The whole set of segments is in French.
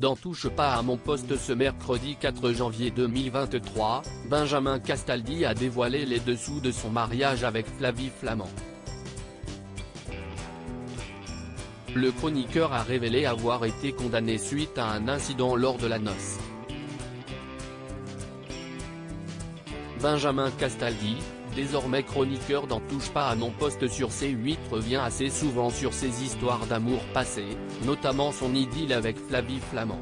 Dans Touche pas à mon poste ce mercredi 4 janvier 2023, Benjamin Castaldi a dévoilé les dessous de son mariage avec Flavie Flament. Le chroniqueur a révélé avoir été condamné suite à un incident lors de la noce. Benjamin Castaldi, désormais chroniqueur dans Touche pas à mon poste sur C8, revient assez souvent sur ses histoires d'amour passées, notamment son idylle avec Flavie Flament.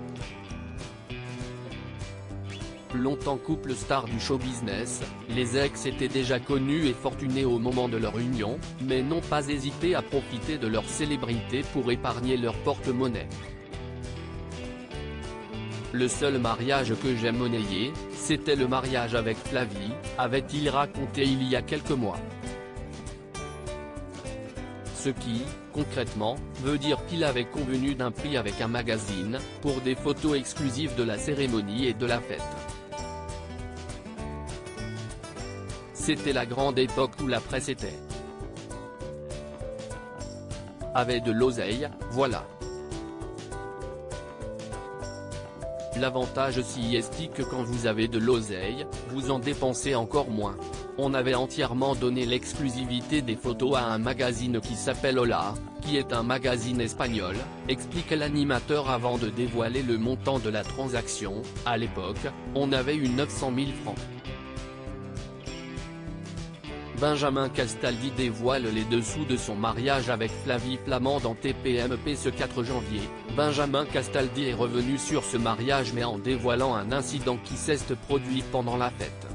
Longtemps couple star du show business, les ex étaient déjà connus et fortunés au moment de leur union, mais n'ont pas hésité à profiter de leur célébrité pour épargner leur porte-monnaie. Le seul mariage que j'ai monnayé, c'était le mariage avec Flavie, avait-il raconté il y a quelques mois. Ce qui, concrètement, veut dire qu'il avait convenu d'un prix avec un magazine, pour des photos exclusives de la cérémonie et de la fête. C'était la grande époque où la presse avait de l'oseille, voilà. L'avantage aussi est que quand vous avez de l'oseille, vous en dépensez encore moins. On avait entièrement donné l'exclusivité des photos à un magazine qui s'appelle Hola, qui est un magazine espagnol, explique l'animateur avant de dévoiler le montant de la transaction. À l'époque, on avait eu 900 000 francs. Benjamin Castaldi dévoile les dessous de son mariage avec Flavie Flament dans TPMP ce 4 janvier. Benjamin Castaldi est revenu sur ce mariage mais en dévoilant un incident qui s'est produit pendant la fête.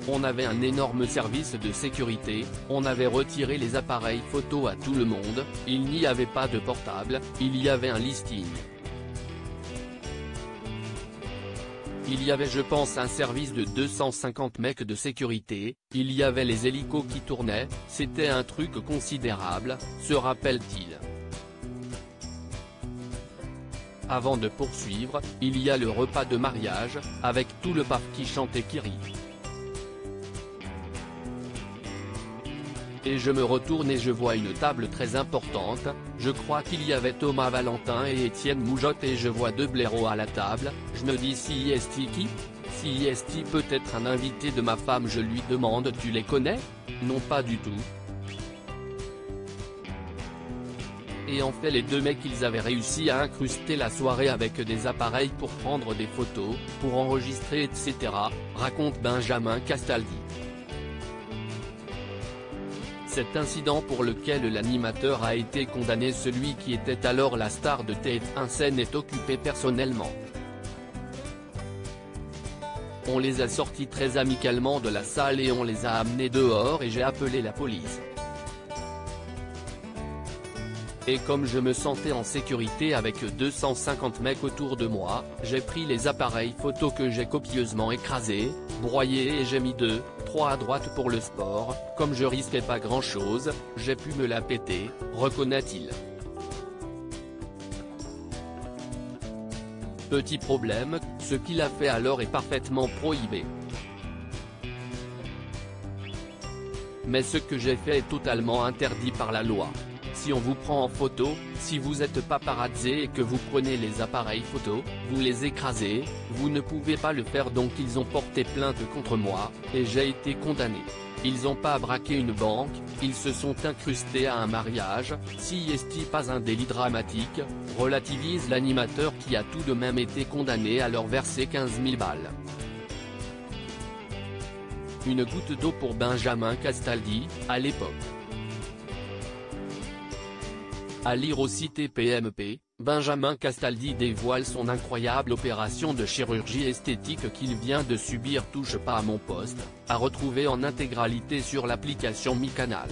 On avait un énorme service de sécurité, on avait retiré les appareils photo à tout le monde, il n'y avait pas de portable, il y avait un listing. Il y avait je pense un service de 250 mecs de sécurité, il y avait les hélicos qui tournaient, c'était un truc considérable, se rappelle-t-il. Avant de poursuivre, il y a le repas de mariage, avec tout le paf qui chante et qui rit. Et je me retourne et je vois une table très importante, je crois qu'il y avait Thomas Valentin et Étienne Moujotte et je vois deux blaireaux à la table, je me dis si est qui? Si est peut-être un invité de ma femme, je lui demande tu les connais? Non pas du tout. Et en fait les deux mecs ils avaient réussi à incruster la soirée avec des appareils pour prendre des photos, pour enregistrer etc., raconte Benjamin Castaldi. Cet incident pour lequel l'animateur a été condamné, celui qui était alors la star de TF1 s'en est occupé personnellement. On les a sortis très amicalement de la salle et on les a amenés dehors et j'ai appelé la police. Et comme je me sentais en sécurité avec 250 mecs autour de moi, j'ai pris les appareils photo que j'ai copieusement écrasés, broyés et j'ai mis 2-3 à droite pour le sport, comme je risquais pas grand chose, j'ai pu me la péter, reconnaît-il. Petit problème, ce qu'il a fait alors est parfaitement prohibé. Mais ce que j'ai fait est totalement interdit par la loi. Si on vous prend en photo, si vous êtes paparazzi et que vous prenez les appareils photo, vous les écrasez, vous ne pouvez pas le faire donc ils ont porté plainte contre moi, et j'ai été condamné. Ils ont pas braqué une banque, ils se sont incrustés à un mariage, si est-il pas un délit dramatique, relativise l'animateur qui a tout de même été condamné à leur verser 15 000 balles. Une goutte d'eau pour Benjamin Castaldi, à l'époque. À lire aussi TPMP, Benjamin Castaldi dévoile son incroyable opération de chirurgie esthétique qu'il vient de subir. Touche pas à mon poste, à retrouver en intégralité sur l'application Mi Canal.